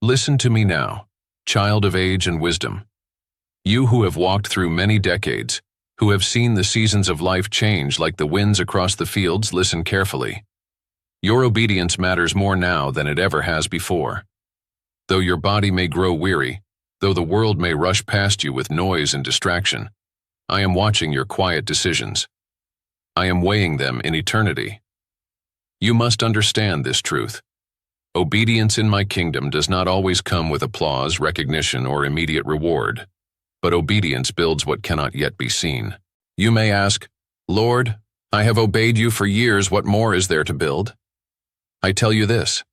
Listen to me now, child of age and wisdom. You who have walked through many decades, who have seen the seasons of life change like the winds across the fields, listen carefully. Your obedience matters more now than it ever has before. Though your body may grow weary, though the world may rush past you with noise and distraction, I am watching your quiet decisions. I am weighing them in eternity. You must understand this truth. Obedience in my kingdom does not always come with applause, recognition, or immediate reward, but obedience builds what cannot yet be seen. You may ask, Lord, I have obeyed you for years, what more is there to build? I tell you this,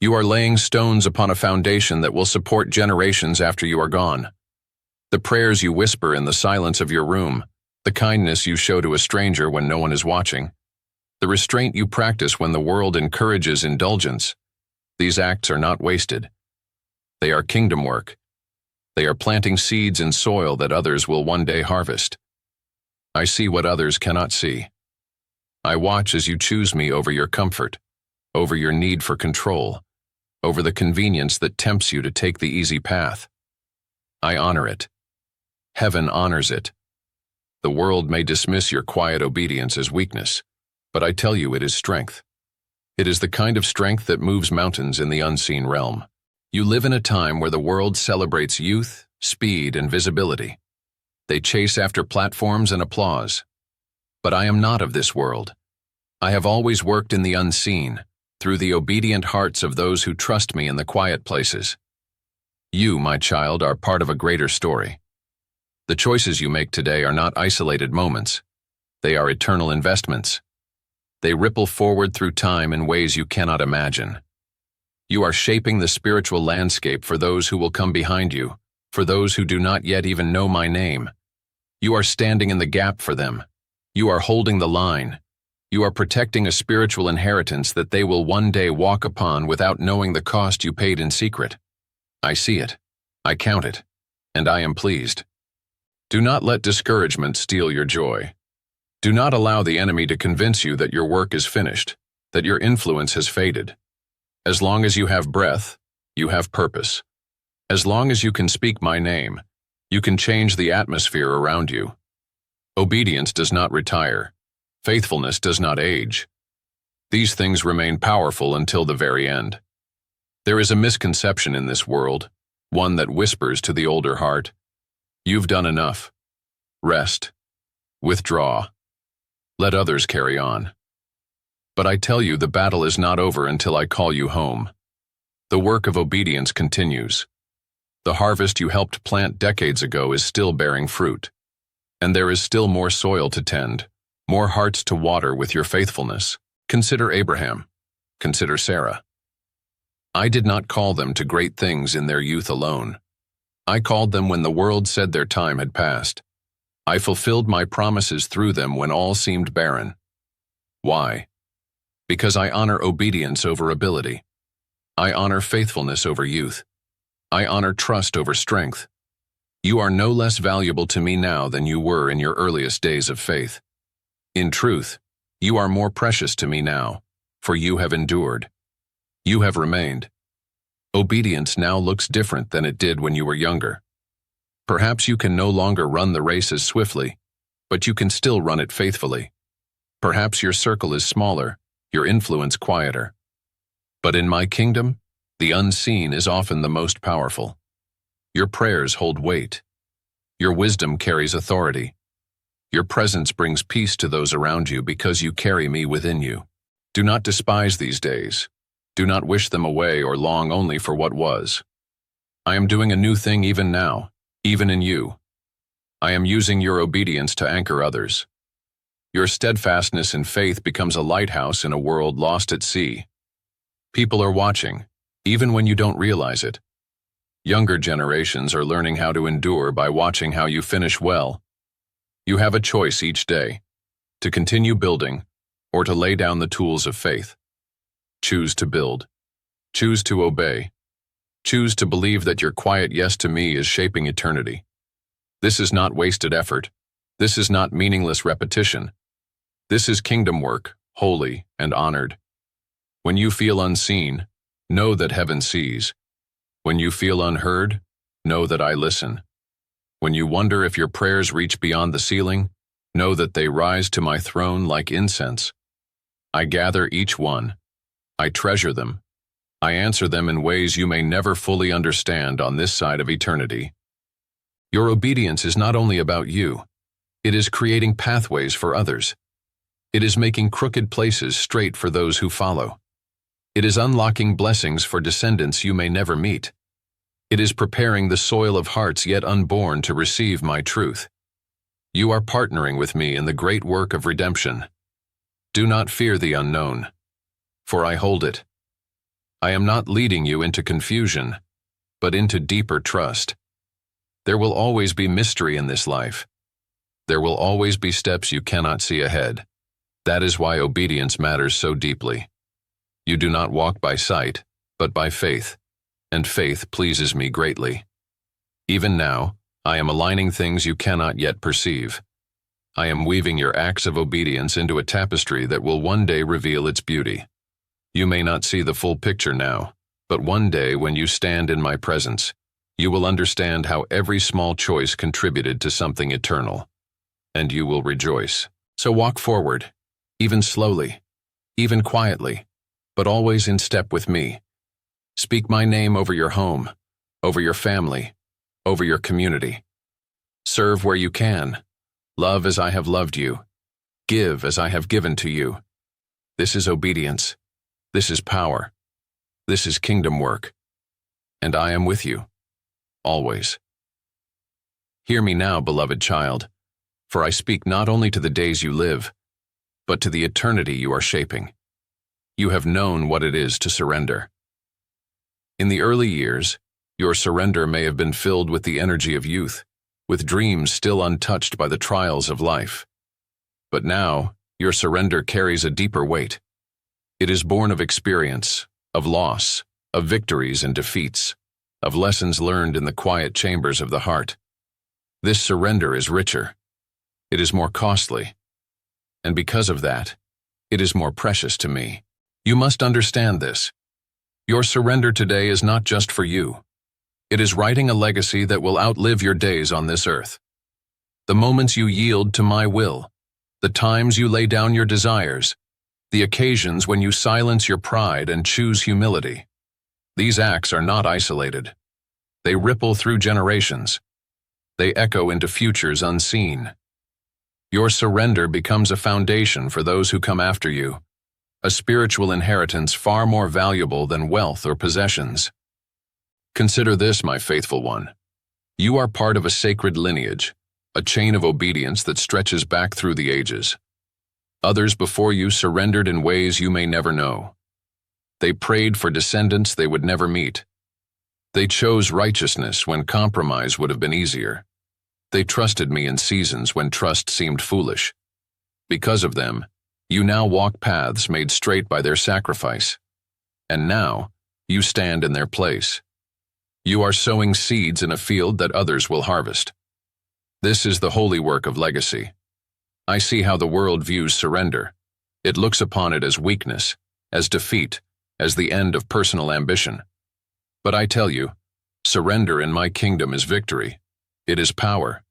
you are laying stones upon a foundation that will support generations after you are gone. The prayers you whisper in the silence of your room, the kindness you show to a stranger when no one is watching, the restraint you practice when the world encourages indulgence, these acts are not wasted. They are kingdom work. They are planting seeds in soil that others will one day harvest. I see what others cannot see. I watch as you choose me over your comfort, over your need for control, over the convenience that tempts you to take the easy path. I honor it. Heaven honors it. The world may dismiss your quiet obedience as weakness, but I tell you it is strength. It is the kind of strength that moves mountains in the unseen realm. You live in a time where the world celebrates youth, speed, and visibility. They chase after platforms and applause. But I am not of this world. I have always worked in the unseen, through the obedient hearts of those who trust me in the quiet places. You, my child, are part of a greater story. The choices you make today are not isolated moments. They are eternal investments. They ripple forward through time in ways you cannot imagine. You are shaping the spiritual landscape for those who will come behind you, for those who do not yet even know my name. You are standing in the gap for them. You are holding the line. You are protecting a spiritual inheritance that they will one day walk upon without knowing the cost you paid in secret. I see it. I count it. And I am pleased. Do not let discouragement steal your joy. Do not allow the enemy to convince you that your work is finished, that your influence has faded. As long as you have breath, you have purpose. As long as you can speak my name, you can change the atmosphere around you. Obedience does not retire. Faithfulness does not age. These things remain powerful until the very end. There is a misconception in this world, one that whispers to the older heart, "You've done enough. Rest. Withdraw. Let others carry on." But I tell you, the battle is not over until I call you home. The work of obedience continues. The harvest you helped plant decades ago is still bearing fruit. And there is still more soil to tend, more hearts to water with your faithfulness. Consider Abraham. Consider Sarah. I did not call them to great things in their youth alone. I called them when the world said their time had passed. I fulfilled my promises through them when all seemed barren. Why? Because I honor obedience over ability. I honor faithfulness over youth. I honor trust over strength. You are no less valuable to me now than you were in your earliest days of faith. In truth, you are more precious to me now, for you have endured. You have remained. Obedience now looks different than it did when you were younger. Perhaps you can no longer run the race as swiftly, but you can still run it faithfully. Perhaps your circle is smaller, your influence quieter. But in my kingdom, the unseen is often the most powerful. Your prayers hold weight. Your wisdom carries authority. Your presence brings peace to those around you because you carry me within you. Do not despise these days. Do not wish them away or long only for what was. I am doing a new thing even now. Even in you. I am using your obedience to anchor others. Your steadfastness in faith becomes a lighthouse in a world lost at sea. People are watching, even when you don't realize it. Younger generations are learning how to endure by watching how you finish well. You have a choice each day, to continue building or to lay down the tools of faith. Choose to build. Choose to obey. Choose to believe that your quiet yes to me is shaping eternity. This is not wasted effort. This is not meaningless repetition. This is kingdom work, holy and honored. When you feel unseen, know that heaven sees. When you feel unheard, know that I listen. When you wonder if your prayers reach beyond the ceiling, know that they rise to my throne like incense. I gather each one. I treasure them. I answer them in ways you may never fully understand on this side of eternity. Your obedience is not only about you. It is creating pathways for others. It is making crooked places straight for those who follow. It is unlocking blessings for descendants you may never meet. It is preparing the soil of hearts yet unborn to receive my truth. You are partnering with me in the great work of redemption. Do not fear the unknown, for I hold it. I am not leading you into confusion, but into deeper trust. There will always be mystery in this life. There will always be steps you cannot see ahead. That is why obedience matters so deeply. You do not walk by sight, but by faith, and faith pleases me greatly. Even now, I am aligning things you cannot yet perceive. I am weaving your acts of obedience into a tapestry that will one day reveal its beauty. You may not see the full picture now, but one day when you stand in my presence, you will understand how every small choice contributed to something eternal, and you will rejoice. So walk forward, even slowly, even quietly, but always in step with me. Speak my name over your home, over your family, over your community. Serve where you can. Love as I have loved you. Give as I have given to you. This is obedience. This is power. This is kingdom work. And I am with you, always. Hear me now, beloved child, for I speak not only to the days you live, but to the eternity you are shaping. You have known what it is to surrender. In the early years, your surrender may have been filled with the energy of youth, with dreams still untouched by the trials of life. But now, your surrender carries a deeper weight. It is born of experience, of loss, of victories and defeats, of lessons learned in the quiet chambers of the heart. This surrender is richer. It is more costly. And because of that, it is more precious to me. You must understand this. Your surrender today is not just for you. It is writing a legacy that will outlive your days on this earth. The moments you yield to my will, the times you lay down your desires, the occasions when you silence your pride and choose humility. These acts are not isolated. They ripple through generations. They echo into futures unseen. Your surrender becomes a foundation for those who come after you, a spiritual inheritance far more valuable than wealth or possessions. Consider this, my faithful one. You are part of a sacred lineage, a chain of obedience that stretches back through the ages. Others before you surrendered in ways you may never know. They prayed for descendants they would never meet. They chose righteousness when compromise would have been easier. They trusted me in seasons when trust seemed foolish. Because of them, you now walk paths made straight by their sacrifice. And now, you stand in their place. You are sowing seeds in a field that others will harvest. This is the holy work of legacy. I see how the world views surrender. It looks upon it as weakness, as defeat, as the end of personal ambition. But I tell you, surrender in my kingdom is victory. It is power.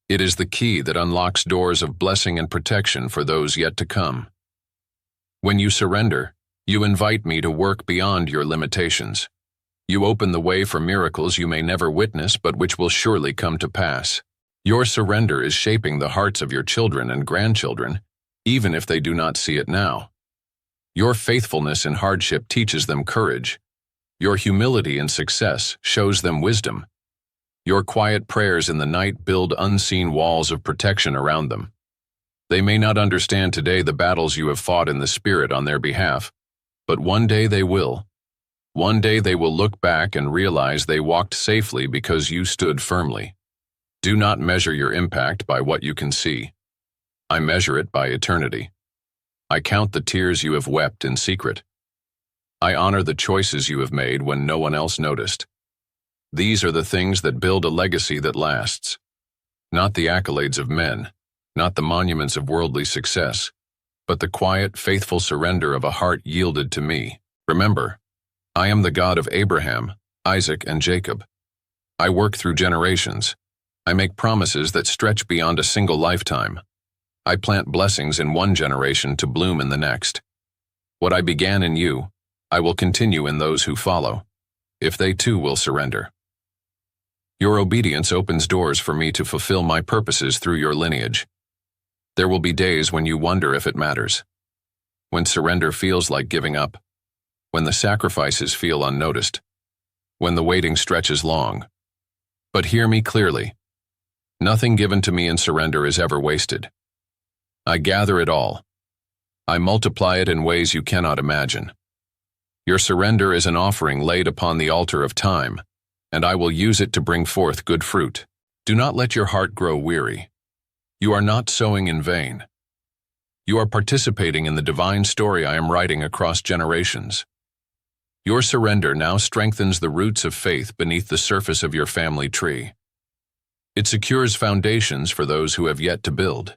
It is the key that unlocks doors of blessing and protection for those yet to come. When you surrender, you invite me to work beyond your limitations. You open the way for miracles you may never witness but which will surely come to pass. Your surrender is shaping the hearts of your children and grandchildren, even if they do not see it now. Your faithfulness in hardship teaches them courage. Your humility in success shows them wisdom. Your quiet prayers in the night build unseen walls of protection around them. They may not understand today the battles you have fought in the Spirit on their behalf, but one day they will. One day they will look back and realize they walked safely because you stood firmly. Do not measure your impact by what you can see. I measure it by eternity. I count the tears you have wept in secret. I honor the choices you have made when no one else noticed. These are the things that build a legacy that lasts. Not the accolades of men, not the monuments of worldly success, but the quiet, faithful surrender of a heart yielded to me. Remember, I am the God of Abraham, Isaac and Jacob. I work through generations. I make promises that stretch beyond a single lifetime. I plant blessings in one generation to bloom in the next. What I began in you, I will continue in those who follow, if they too will surrender. Your obedience opens doors for me to fulfill my purposes through your lineage. There will be days when you wonder if it matters, when surrender feels like giving up, when the sacrifices feel unnoticed, when the waiting stretches long. But hear me clearly. Nothing given to me in surrender is ever wasted. I gather it all. I multiply it in ways you cannot imagine. Your surrender is an offering laid upon the altar of time, and I will use it to bring forth good fruit. Do not let your heart grow weary. You are not sowing in vain. You are participating in the divine story I am writing across generations. Your surrender now strengthens the roots of faith beneath the surface of your family tree. It secures foundations for those who have yet to build.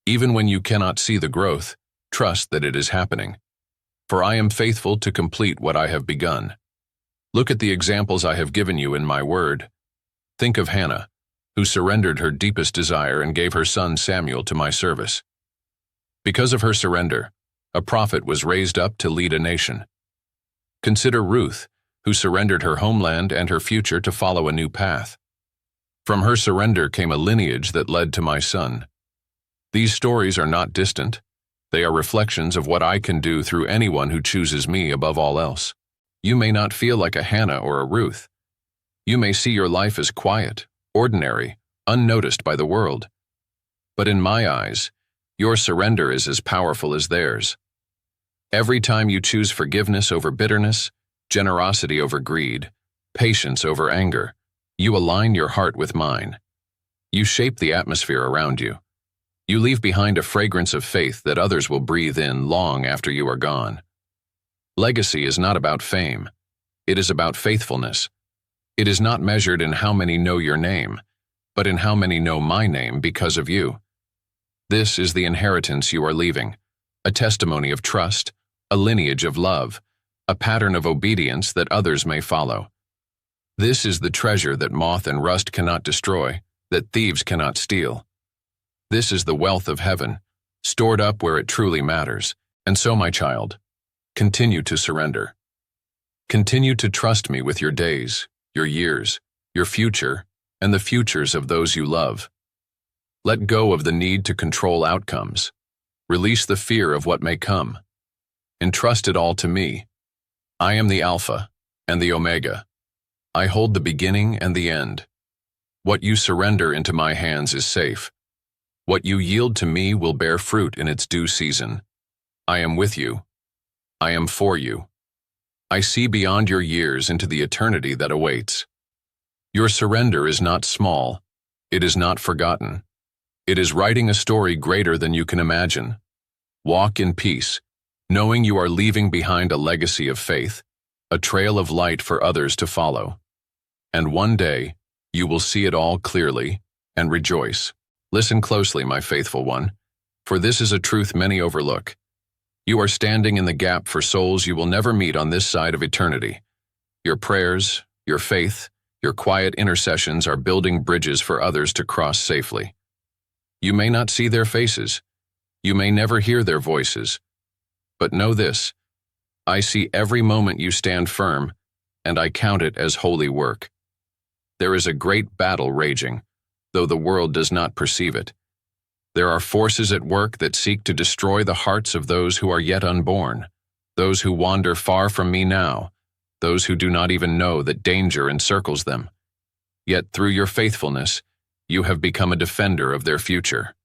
Even when you cannot see the growth, trust that it is happening. For I am faithful to complete what I have begun. Look at the examples I have given you in my word. Think of Hannah, who surrendered her deepest desire and gave her son Samuel to my service. Because of her surrender, a prophet was raised up to lead a nation. Consider Ruth, who surrendered her homeland and her future to follow a new path. From her surrender came a lineage that led to my son. These stories are not distant. They are reflections of what I can do through anyone who chooses me above all else. You may not feel like a Hannah or a Ruth. You may see your life as quiet, ordinary, unnoticed by the world. But in my eyes, your surrender is as powerful as theirs. Every time you choose forgiveness over bitterness, generosity over greed, patience over anger, you align your heart with mine. You shape the atmosphere around you. You leave behind a fragrance of faith that others will breathe in long after you are gone. Legacy is not about fame. It is about faithfulness. It is not measured in how many know your name, but in how many know my name because of you. This is the inheritance you are leaving, a testimony of trust, a lineage of love, a pattern of obedience that others may follow. This is the treasure that moth and rust cannot destroy, that thieves cannot steal. This is the wealth of heaven, stored up where it truly matters. And so, my child, continue to surrender. Continue to trust me with your days, your years, your future, and the futures of those you love. Let go of the need to control outcomes. Release the fear of what may come. Entrust it all to me. I am the Alpha and the Omega. I hold the beginning and the end. What you surrender into my hands is safe. What you yield to me will bear fruit in its due season. I am with you. I am for you. I see beyond your years into the eternity that awaits. Your surrender is not small. It is not forgotten. It is writing a story greater than you can imagine. Walk in peace, knowing you are leaving behind a legacy of faith, a trail of light for others to follow. And one day, you will see it all clearly and rejoice. Listen closely, my faithful one, for this is a truth many overlook. You are standing in the gap for souls you will never meet on this side of eternity. Your prayers, your faith, your quiet intercessions are building bridges for others to cross safely. You may not see their faces. You may never hear their voices. But know this, I see every moment you stand firm, and I count it as holy work. There is a great battle raging, though the world does not perceive it. There are forces at work that seek to destroy the hearts of those who are yet unborn, those who wander far from me now, those who do not even know that danger encircles them. Yet through your faithfulness, you have become a defender of their future.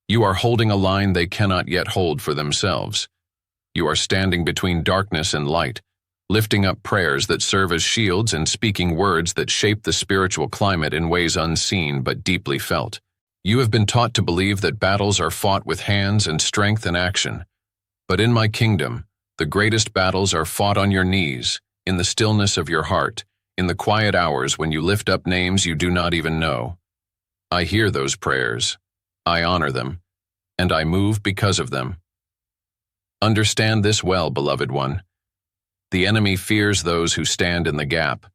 You are holding a line they cannot yet hold for themselves. You are standing between darkness and light, lifting up prayers that serve as shields and speaking words that shape the spiritual climate in ways unseen but deeply felt. You have been taught to believe that battles are fought with hands and strength and action. But in my kingdom, the greatest battles are fought on your knees, in the stillness of your heart, in the quiet hours when you lift up names you do not even know. I hear those prayers, I honor them, and I move because of them. Understand this well, beloved one. The enemy fears those who stand in the gap,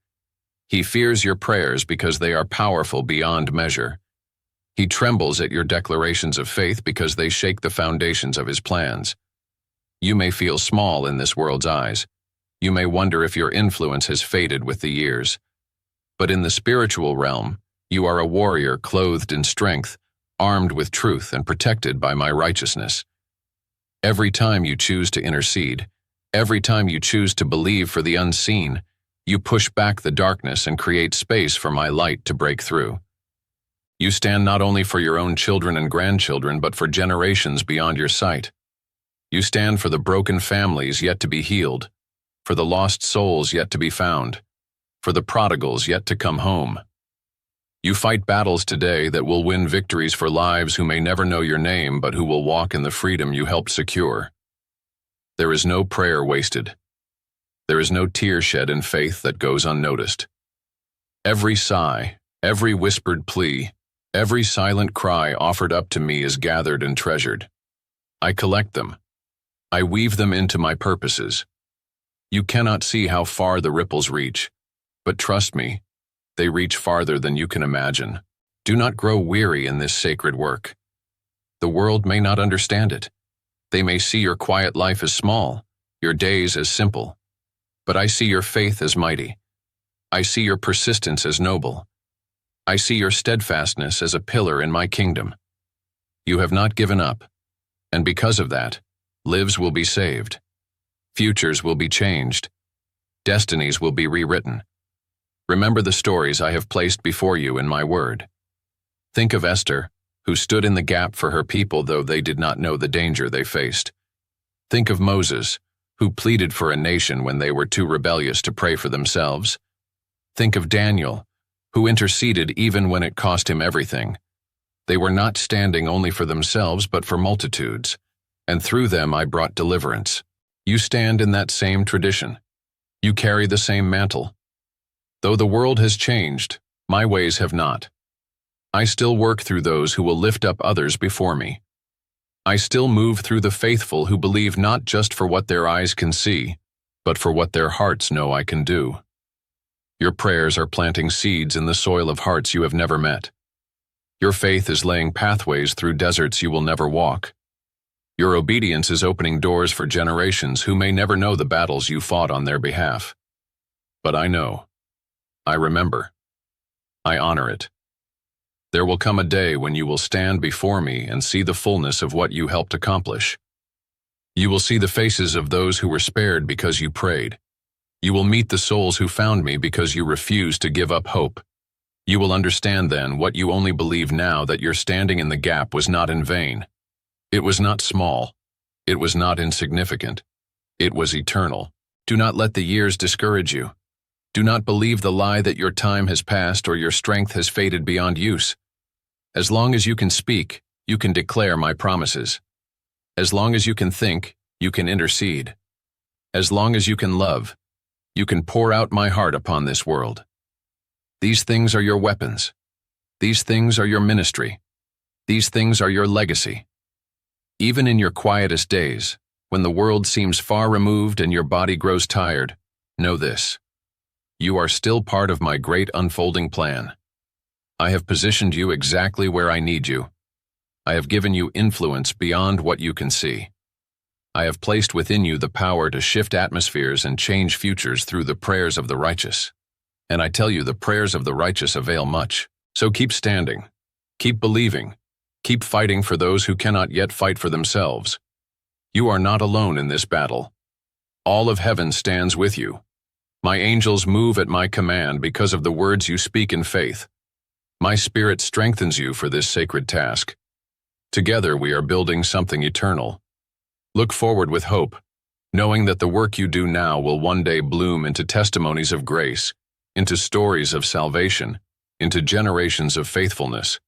He fears your prayers because they are powerful beyond measure. He trembles at your declarations of faith because they shake the foundations of his plans. You may feel small in this world's eyes. You may wonder if your influence has faded with the years. But in the spiritual realm, you are a warrior clothed in strength, armed with truth and protected by my righteousness. Every time you choose to intercede, every time you choose to believe for the unseen, you push back the darkness and create space for my light to break through. You stand not only for your own children and grandchildren, but for generations beyond your sight. You stand for the broken families yet to be healed, for the lost souls yet to be found, for the prodigals yet to come home. You fight battles today that will win victories for lives who may never know your name but who will walk in the freedom you helped secure. There is no prayer wasted. There is no tear shed in faith that goes unnoticed. Every sigh, every whispered plea, every silent cry offered up to me is gathered and treasured. I collect them. I weave them into my purposes. You cannot see how far the ripples reach, but trust me, they reach farther than you can imagine. Do not grow weary in this sacred work. The world may not understand it. They may see your quiet life as small, your days as simple. But I see your faith as mighty. I see your persistence as noble. I see your steadfastness as a pillar in my kingdom. You have not given up, and because of that, lives will be saved. Futures will be changed. Destinies will be rewritten. Remember the stories I have placed before you in my word. Think of Esther, who stood in the gap for her people though they did not know the danger they faced. Think of Moses, who pleaded for a nation when they were too rebellious to pray for themselves. Think of Daniel, who interceded even when it cost him everything. They were not standing only for themselves but for multitudes, and through them I brought deliverance. You stand in that same tradition. You carry the same mantle. Though the world has changed, my ways have not. I still work through those who will lift up others before me. I still move through the faithful who believe not just for what their eyes can see, but for what their hearts know I can do. Your prayers are planting seeds in the soil of hearts you have never met. Your faith is laying pathways through deserts you will never walk. Your obedience is opening doors for generations who may never know the battles you fought on their behalf. But I know. I remember. I honor it. There will come a day when you will stand before me and see the fullness of what you helped accomplish. You will see the faces of those who were spared because you prayed. You will meet the souls who found me because you refused to give up hope. You will understand then what you only believe now, that your standing in the gap was not in vain. It was not small. It was not insignificant. It was eternal. Do not let the years discourage you. Do not believe the lie that your time has passed or your strength has faded beyond use. As long as you can speak, you can declare my promises. As long as you can think, you can intercede. As long as you can love, you can pour out my heart upon this world. These things are your weapons. These things are your ministry. These things are your legacy. Even in your quietest days, when the world seems far removed and your body grows tired, know this. You are still part of my great unfolding plan. I have positioned you exactly where I need you. I have given you influence beyond what you can see. I have placed within you the power to shift atmospheres and change futures through the prayers of the righteous. And I tell you, the prayers of the righteous avail much. So keep standing, keep believing, keep fighting for those who cannot yet fight for themselves. You are not alone in this battle. All of heaven stands with you. My angels move at my command because of the words you speak in faith. My spirit strengthens you for this sacred task. Together we are building something eternal. Look forward with hope, knowing that the work you do now will one day bloom into testimonies of grace, into stories of salvation, into generations of faithfulness.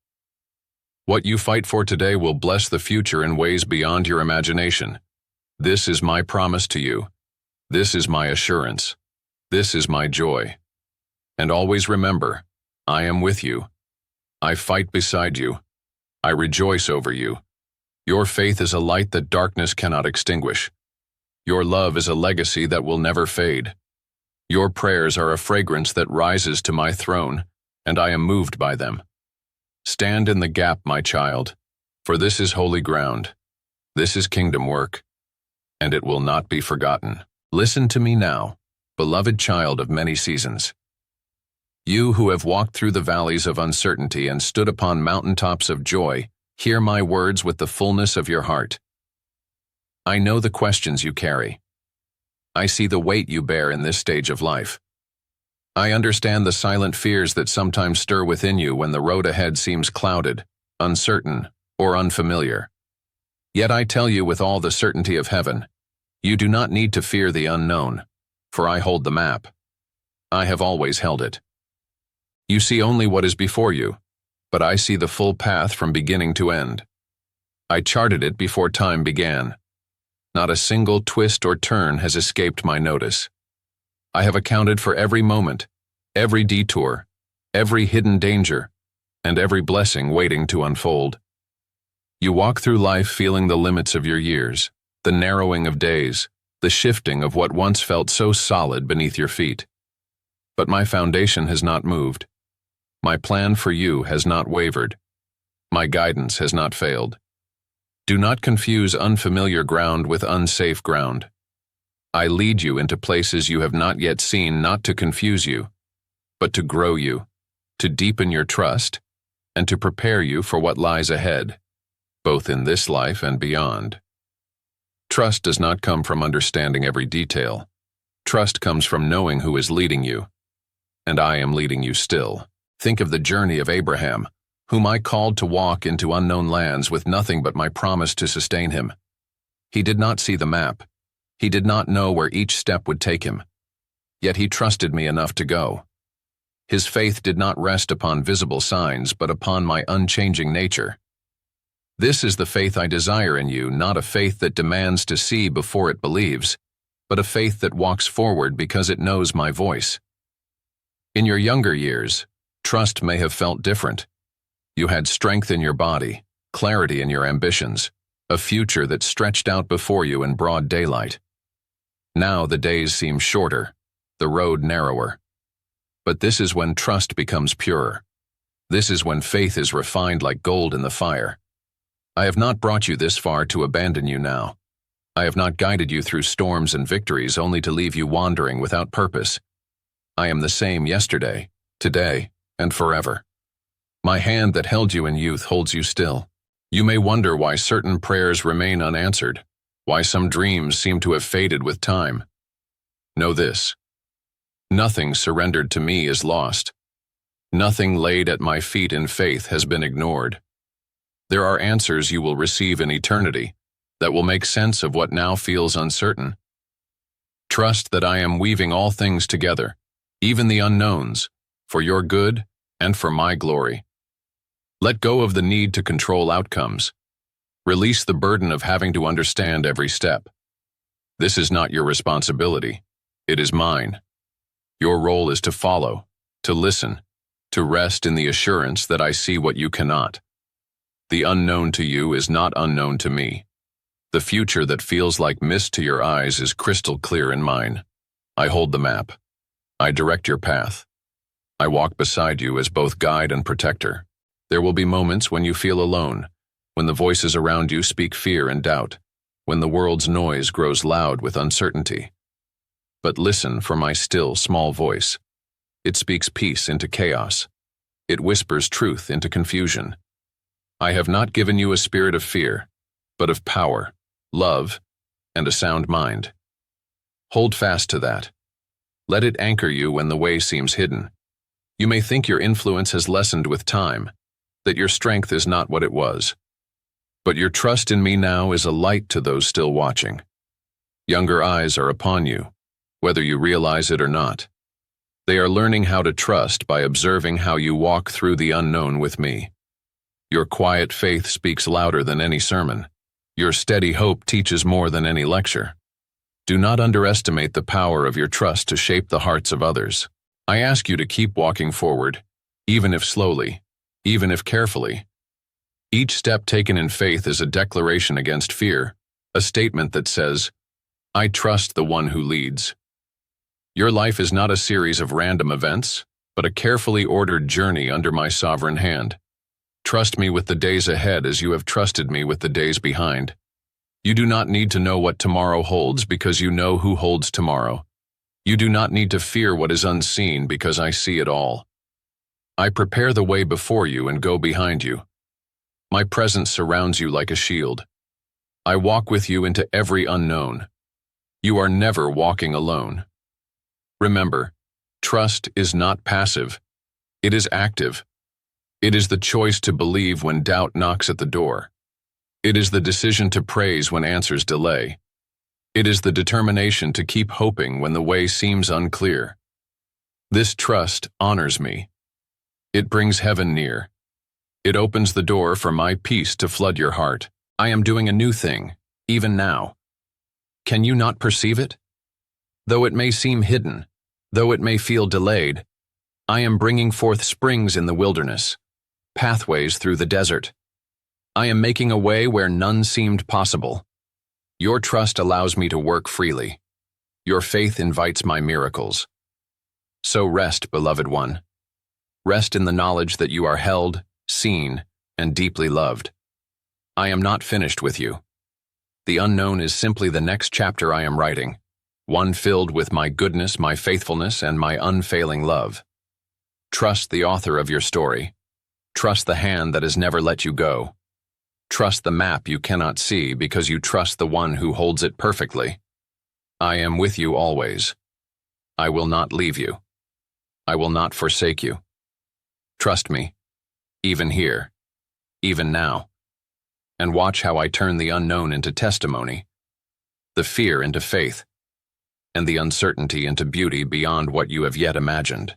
What you fight for today will bless the future in ways beyond your imagination. This is my promise to you. This is my assurance. This is my joy. And always remember, I am with you. I fight beside you. I rejoice over you. Your faith is a light that darkness cannot extinguish. Your love is a legacy that will never fade. Your prayers are a fragrance that rises to my throne, and I am moved by them. Stand in the gap, my child, for this is holy ground. This is kingdom work, and it will not be forgotten. Listen to me now, beloved child of many seasons. You who have walked through the valleys of uncertainty and stood upon mountaintops of joy, hear my words with the fullness of your heart. I know the questions you carry. I see the weight you bear in this stage of life. I understand the silent fears that sometimes stir within you when the road ahead seems clouded, uncertain, or unfamiliar. Yet I tell you with all the certainty of heaven, you do not need to fear the unknown, for I hold the map. I have always held it. You see only what is before you, but I see the full path from beginning to end. I charted it before time began. Not a single twist or turn has escaped my notice. I have accounted for every moment, every detour, every hidden danger, and every blessing waiting to unfold. You walk through life feeling the limits of your years, the narrowing of days, the shifting of what once felt so solid beneath your feet. But my foundation has not moved. My plan for you has not wavered. My guidance has not failed. Do not confuse unfamiliar ground with unsafe ground. I lead you into places you have not yet seen, not to confuse you, but to grow you, to deepen your trust, and to prepare you for what lies ahead, both in this life and beyond. Trust does not come from understanding every detail. Trust comes from knowing who is leading you, and I am leading you still. Think of the journey of Abraham, whom I called to walk into unknown lands with nothing but my promise to sustain him. He did not see the map. He did not know where each step would take him. Yet he trusted me enough to go. His faith did not rest upon visible signs, but upon my unchanging nature. This is the faith I desire in you, not a faith that demands to see before it believes, but a faith that walks forward because it knows my voice. In your younger years, trust may have felt different. You had strength in your body, clarity in your ambitions, a future that stretched out before you in broad daylight. Now the days seem shorter, the road narrower. But this is when trust becomes purer. This is when faith is refined like gold in the fire. I have not brought you this far to abandon you now. I have not guided you through storms and victories only to leave you wandering without purpose. I am the same yesterday, today, and forever. My hand that held you in youth holds you still. You may wonder why certain prayers remain unanswered, why some dreams seem to have faded with time. Know this: nothing surrendered to me is lost. Nothing laid at my feet in faith has been ignored. There are answers you will receive in eternity that will make sense of what now feels uncertain. Trust that I am weaving all things together, even the unknowns, for your good and for my glory. Let go of the need to control outcomes. Release the burden of having to understand every step. This is not your responsibility. It is mine. Your role is to follow, to listen, to rest in the assurance that I see what you cannot. The unknown to you is not unknown to me. The future that feels like mist to your eyes is crystal clear in mine. I hold the map. I direct your path. I walk beside you as both guide and protector. There will be moments when you feel alone, when the voices around you speak fear and doubt, when the world's noise grows loud with uncertainty. But listen for my still, small voice. It speaks peace into chaos. It whispers truth into confusion. I have not given you a spirit of fear, but of power, love, and a sound mind. Hold fast to that. Let it anchor you when the way seems hidden. You may think your influence has lessened with time, that your strength is not what it was. But your trust in me now is a light to those still watching. Younger eyes are upon you, whether you realize it or not. They are learning how to trust by observing how you walk through the unknown with me. Your quiet faith speaks louder than any sermon. Your steady hope teaches more than any lecture. Do not underestimate the power of your trust to shape the hearts of others. I ask you to keep walking forward, even if slowly, even if carefully. Each step taken in faith is a declaration against fear, a statement that says, I trust the one who leads. Your life is not a series of random events, but a carefully ordered journey under my sovereign hand. Trust me with the days ahead as you have trusted me with the days behind. You do not need to know what tomorrow holds because you know who holds tomorrow. You do not need to fear what is unseen because I see it all. I prepare the way before you and go behind you. My presence surrounds you like a shield. I walk with you into every unknown. You are never walking alone. Remember, trust is not passive. It is active. It is the choice to believe when doubt knocks at the door. It is the decision to praise when answers delay. It is the determination to keep hoping when the way seems unclear. This trust honors me. It brings heaven near. It opens the door for my peace to flood your heart. I am doing a new thing, even now. Can you not perceive it? Though it may seem hidden, though it may feel delayed, I am bringing forth springs in the wilderness, pathways through the desert. I am making a way where none seemed possible. Your trust allows me to work freely. Your faith invites my miracles. So rest, beloved one. Rest in the knowledge that you are held, seen, and deeply loved. I am not finished with you. The unknown is simply the next chapter I am writing, one filled with my goodness, my faithfulness, and my unfailing love. Trust the author of your story. Trust the hand that has never let you go. Trust the map you cannot see because you trust the one who holds it perfectly. I am with you always. I will not leave you. I will not forsake you. Trust me, even here, even now. And watch how I turn the unknown into testimony, the fear into faith, and the uncertainty into beauty beyond what you have yet imagined.